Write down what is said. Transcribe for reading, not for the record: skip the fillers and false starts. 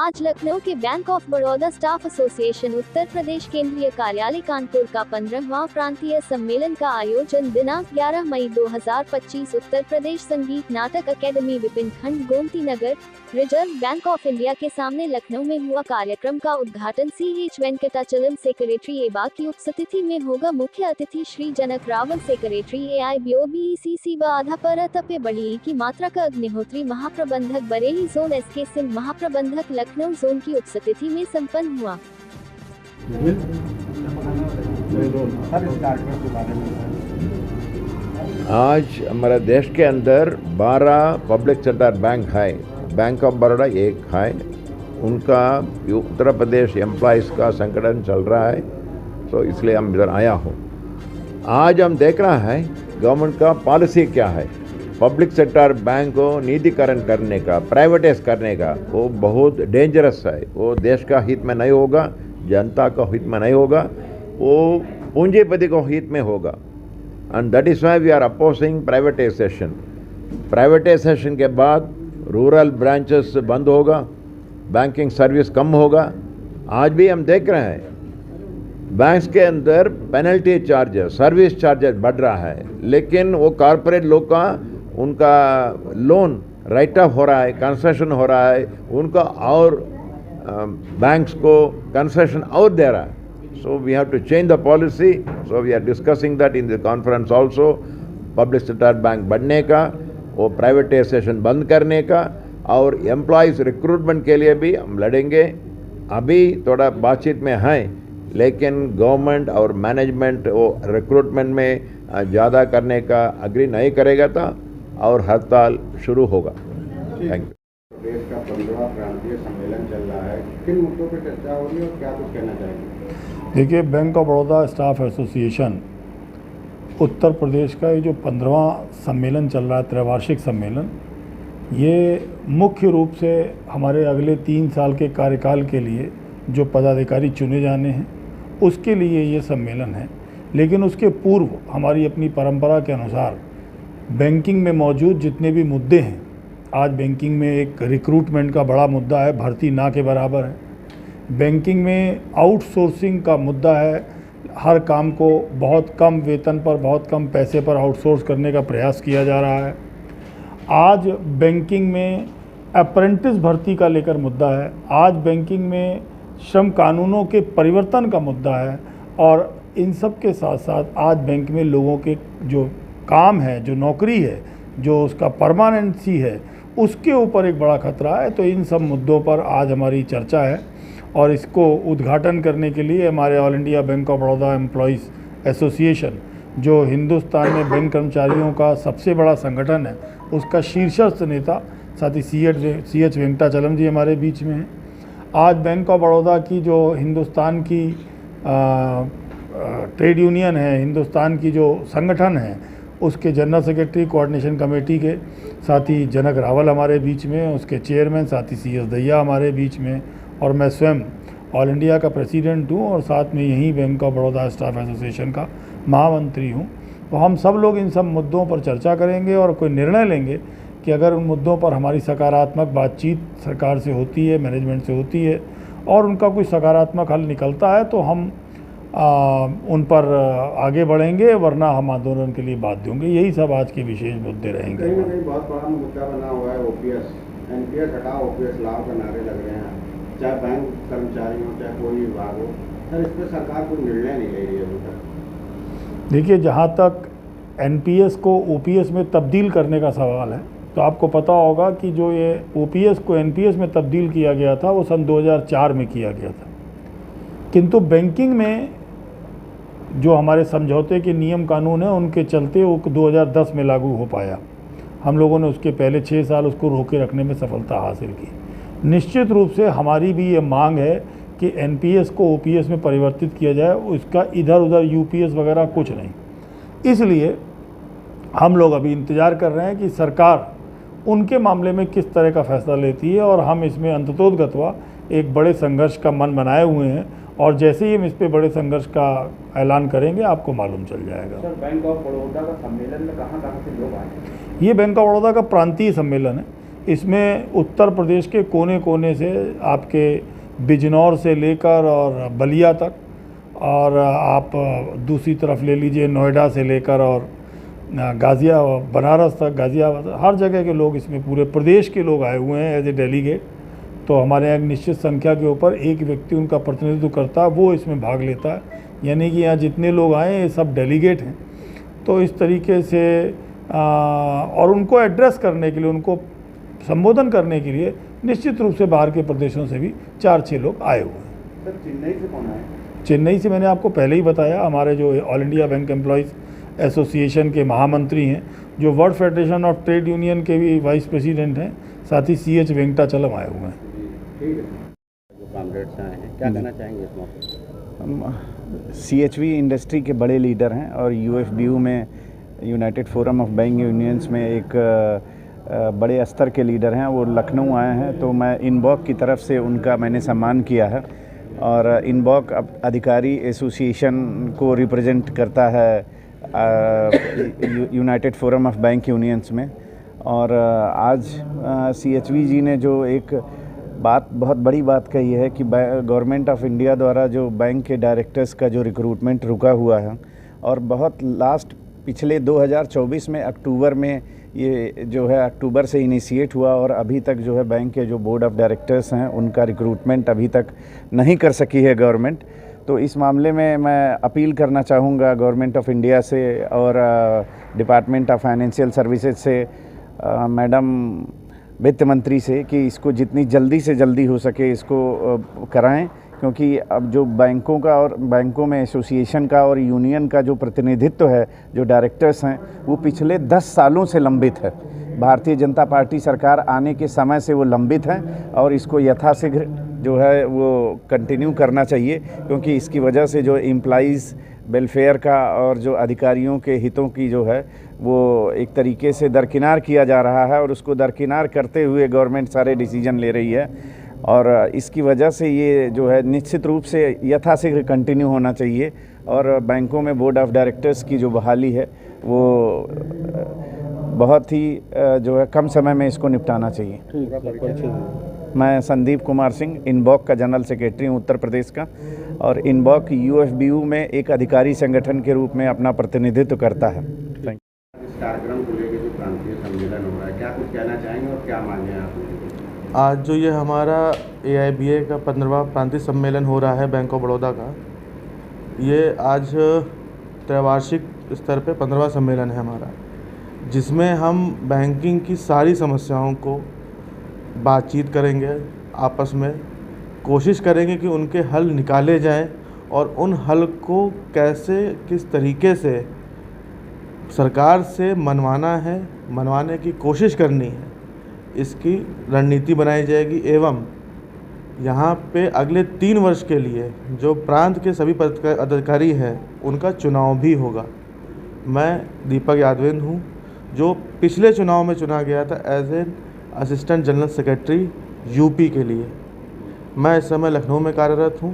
आज लखनऊ के bank of Baroda staff association Uttar Pradesh केंद्रीय कार्यालय कानपुर का 15वां प्रांतीय सम्मेलन का आयोजन दिनांक 11 मई 2025 उत्तर प्रदेश संगीत नाटक अकेडमी विपिन खंड Gomti Nagar reserve bank of India के सामने लखनऊ में हुआ। कार्यक्रम का उद्घाटन CH वेंकटाचलम सेक्रेटरी एबा की उपस्थिति में होगा। मुख्य अतिथि श्री जनक रावल सेक्रेटरी AIBOBECC व अधापरतपे बड़ी की मात्रा का अग्निहोत्री महाप्रबंधक बरेली जोन SK सिंह महाप्रबंधक लखनऊ जोन की उपस्थिति में संपन्न हुआ। आज हमारे देश के अंदर 12 पब्लिक सेक्टर बैंक है। बैंक ऑफ बड़ौदा एक है, उनका उत्तर प्रदेश एम्प्लॉइज़ का संगठन चल रहा है, तो इसलिए हम इधर आया हूँ। आज हम देख रहा है गवर्नमेंट का पॉलिसी क्या है। पब्लिक सेक्टर बैंक को निजीकरण करने का, प्राइवेटाइज करने का, वो बहुत डेंजरस है। वो देश का हित में नहीं होगा, जनता का हित में नहीं होगा, वो पूंजीपति को हित में होगा। And that is why we are opposing privatisation. Privatisation के बाद रूरल ब्रांचेस बंद होगा, बैंकिंग सर्विस कम होगा। आज भी हम देख रहे हैं बैंक्स के अंदर पेनल्टी चार्जेस, सर्विस चार्जेस बढ़ रहा है, लेकिन वो कॉरपोरेट लोग का उनका लोन राइट ऑफ हो रहा है, कंसेशन हो रहा है, उनका और बैंक्स को कंसेशन और दे रहा है। So we have to change the policy. So we are discussing that in the conference also. Public sector bank बढ़ने का, वो प्राइवेटाइजेशन बंद करने का, और एम्प्लॉयज़ रिक्रूटमेंट के लिए भी हम लड़ेंगे। अभी थोड़ा बातचीत में हैं, लेकिन गवर्नमेंट और मैनेजमेंट वो रिक्रूटमेंट में ज़्यादा करने का अग्री नहीं करेगा था और हड़ताल शुरू होगा। Thank you. देश का 15वां प्रांतीय सम्मेलन चल रहा है, किन मुद्दों पर चर्चा होगी और क्या कुछ कहना चाहेंगे? देखिए, bank of Baroda staff association Uttar Pradesh का ये जो 15वां सम्मेलन चल रहा है, त्रैवार्षिक सम्मेलन, ये मुख्य रूप से हमारे अगले 3 साल के कार्यकाल के लिए जो पदाधिकारी चुने जाने हैं उसके लिए ये सम्मेलन है। लेकिन उसके पूर्व हमारी अपनी परंपरा के अनुसार बैंकिंग में मौजूद जितने भी मुद्दे हैं, आज बैंकिंग में एक रिक्रूटमेंट का बड़ा मुद्दा है, भर्ती ना के बराबर है। बैंकिंग में आउटसोर्सिंग का मुद्दा है, हर काम को बहुत कम वेतन पर, बहुत कम पैसे पर आउटसोर्स करने का प्रयास किया जा रहा है। आज बैंकिंग में अप्रेंटिस भर्ती का लेकर मुद्दा है। आज बैंकिंग में श्रम कानूनों के परिवर्तन का मुद्दा है। और इन सब के साथ साथ आज बैंक में लोगों के जो काम है, जो नौकरी है, जो उसका परमानेंसी है, उसके ऊपर एक बड़ा खतरा है। तो इन सब मुद्दों पर आज हमारी चर्चा है, और इसको उद्घाटन करने के लिए हमारे all India bank of Baroda employees association, जो हिंदुस्तान में बैंक कर्मचारियों का सबसे बड़ा संगठन है, उसका शीर्षस्थ नेता साथ ही CH वेंकटाचलम जी हमारे बीच में हैं। आज बैंक ऑफ बड़ौदा की जो हिंदुस्तान की ट्रेड यूनियन है, हिंदुस्तान की जो संगठन है, उसके जनरल सेक्रेटरी कोऑर्डिनेशन कमेटी के साथ ही जनक रावल हमारे बीच में, उसके चेयरमैन साथ ही CS दैया हमारे बीच में, और मैं स्वयं ऑल इंडिया का प्रेसिडेंट हूँ और साथ में यहीं bank of Baroda staff association का महामंत्री हूँ। तो हम सब लोग इन सब मुद्दों पर चर्चा करेंगे और कोई निर्णय लेंगे कि अगर उन मुद्दों पर हमारी सकारात्मक बातचीत सरकार से होती है, मैनेजमेंट से होती है, और उनका कोई सकारात्मक हल निकलता है तो हम उन पर आगे बढ़ेंगे, वरना हम आंदोलन के लिए बाध्य होंगे। यही सब आज के विशेष मुद्दे रहेंगे। कहीं ना कहीं बहुत बड़ा मुद्दा बना हुआ है OPS, NPS हटाओ, OPS लाओ का नारे लग रहे हैं, चाहे बैंक कर्मचारी हो, चाहे कोई विभाग हो। सर, इस पर सरकार कोई निर्णय नहीं ले रही है अभी तक। देखिए, जहाँ तक NPS को OPS में तब्दील करने का सवाल है, तो आपको पता होगा कि जो ये OPS को NPS में तब्दील किया गया था, वो सन 2004 में किया गया था। किंतु बैंकिंग में जो हमारे समझौते के नियम कानून हैं, उनके चलते वो 2010 में लागू हो पाया। हम लोगों ने उसके पहले 6 साल उसको रोके रखने में सफलता हासिल की। निश्चित रूप से हमारी भी ये मांग है कि NPS को OPS में परिवर्तित किया जाए, उसका इधर उधर UPS वगैरह कुछ नहीं। इसलिए हम लोग अभी इंतज़ार कर रहे हैं कि सरकार उनके मामले में किस तरह का फैसला लेती है, और हम इसमें अंततोगत्वा एक बड़े संघर्ष का मन बनाए हुए हैं, और जैसे ही हम इस पे बड़े संघर्ष का ऐलान करेंगे आपको मालूम चल जाएगा। सर, बैंक ऑफ बड़ौदा का सम्मेलन में कहाँ से लोग आए? ये बैंक ऑफ बड़ौदा का प्रांतीय सम्मेलन है। इसमें उत्तर प्रदेश के कोने कोने से आपके बिजनौर से लेकर और बलिया तक, और आप दूसरी तरफ ले लीजिए नोएडा से लेकर और गाज़ियाबाद बनारस तक, गाज़ियाबाद, हर जगह के लोग इसमें पूरे प्रदेश के लोग आए हुए हैं एज ए डेलीगेट। तो हमारे यहाँ एक निश्चित संख्या के ऊपर एक व्यक्ति उनका प्रतिनिधित्व करता है, वो इसमें भाग लेता है, यानी कि यहाँ जितने लोग आए ये सब डेलीगेट हैं। तो इस तरीके से और उनको एड्रेस करने के लिए, उनको संबोधन करने के लिए निश्चित रूप से बाहर के प्रदेशों से भी 4-6 लोग आए हुए हैं। सर चेन्नई से कौन आए? चेन्नई से मैंने आपको पहले ही बताया, हमारे जो all India bank employees association के महामंत्री हैं, जो world federation of trade union के भी वाइस प्रेसिडेंट हैं, साथ ही CH वेंकटाचलम आए हुए हैं। ठीक है, जो कॉमरेड्स आए हैं क्या कहना चाहेंगे इस मौके? CHV इंडस्ट्री के बड़े लीडर हैं और UFBU में United forum of bank unions में एक बड़े स्तर के लीडर हैं, वो लखनऊ आए हैं। तो मैं इनबॉक की तरफ से उनका मैंने सम्मान किया है, और इनबॉक अधिकारी एसोसिएशन को रिप्रेजेंट करता है United forum of bank unions में। और आज CHV जी ने जो एक बात, बहुत बड़ी बात कही है कि गवर्नमेंट ऑफ इंडिया द्वारा जो बैंक के डायरेक्टर्स का जो रिक्रूटमेंट रुका हुआ है, और बहुत पिछले 2024 में अक्टूबर में ये जो है अक्टूबर से इनिशिएट हुआ, और अभी तक जो है बैंक के जो बोर्ड ऑफ डायरेक्टर्स हैं उनका रिक्रूटमेंट अभी तक नहीं कर सकी है गवर्नमेंट। तो इस मामले में मैं अपील करना चाहूँगा गवर्नमेंट ऑफ इंडिया से और डिपार्टमेंट ऑफ फाइनेंशियल सर्विसेज से, मैडम वित्त मंत्री से, कि इसको जितनी जल्दी से जल्दी हो सके इसको कराएं, क्योंकि अब जो बैंकों का और बैंकों में एसोसिएशन का और यूनियन का जो प्रतिनिधित्व है, जो डायरेक्टर्स हैं, वो पिछले 10 सालों से लंबित है। भारतीय जनता पार्टी सरकार आने के समय से वो लंबित है, और इसको यथाशीघ्र जो है वो कंटिन्यू करना चाहिए, क्योंकि इसकी वजह से जो एम्प्लॉइज़ वेलफेयर का और जो अधिकारियों के हितों की जो है वो एक तरीके से दरकिनार किया जा रहा है, और उसको दरकिनार करते हुए गवर्नमेंट सारे डिसीजन ले रही है। और इसकी वजह से ये जो है निश्चित रूप से यथाशीघ्र कंटिन्यू होना चाहिए, और बैंकों में बोर्ड ऑफ डायरेक्टर्स की जो बहाली है वो बहुत ही जो है कम समय में इसको निपटाना चाहिए। मैं संदीप कुमार सिंह, इनबॉक का जनरल सेक्रेटरी हूँ उत्तर प्रदेश का, और इनबॉक UFBU में एक अधिकारी संगठन के रूप में अपना प्रतिनिधित्व करता है। इस कार्यक्रम को लेकर जो प्रांतीय सम्मेलन हो रहा है, क्या कुछ कहना चाहेंगे और क्या माने आप? आज जो ये हमारा AIBA का 15वां प्रांतीय सम्मेलन हो रहा है बैंक ऑफ बड़ौदा का, ये आज त्रैवार्षिक स्तर पे 15वां सम्मेलन है हमारा, जिसमें हम बैंकिंग की सारी समस्याओं को बातचीत करेंगे, आपस में कोशिश करेंगे कि उनके हल निकाले जाएं, और उन हल को कैसे, किस तरीके से सरकार से मनवाने की कोशिश करनी है, इसकी रणनीति बनाई जाएगी। एवं यहाँ पे अगले 3 वर्ष के लिए जो प्रांत के सभी अधिकारी हैं उनका चुनाव भी होगा। मैं दीपक यादवेंद्र हूँ, जो पिछले चुनाव में चुना गया था as an assistant general secretary UP के लिए। मैं इस समय लखनऊ में कार्यरत हूँ।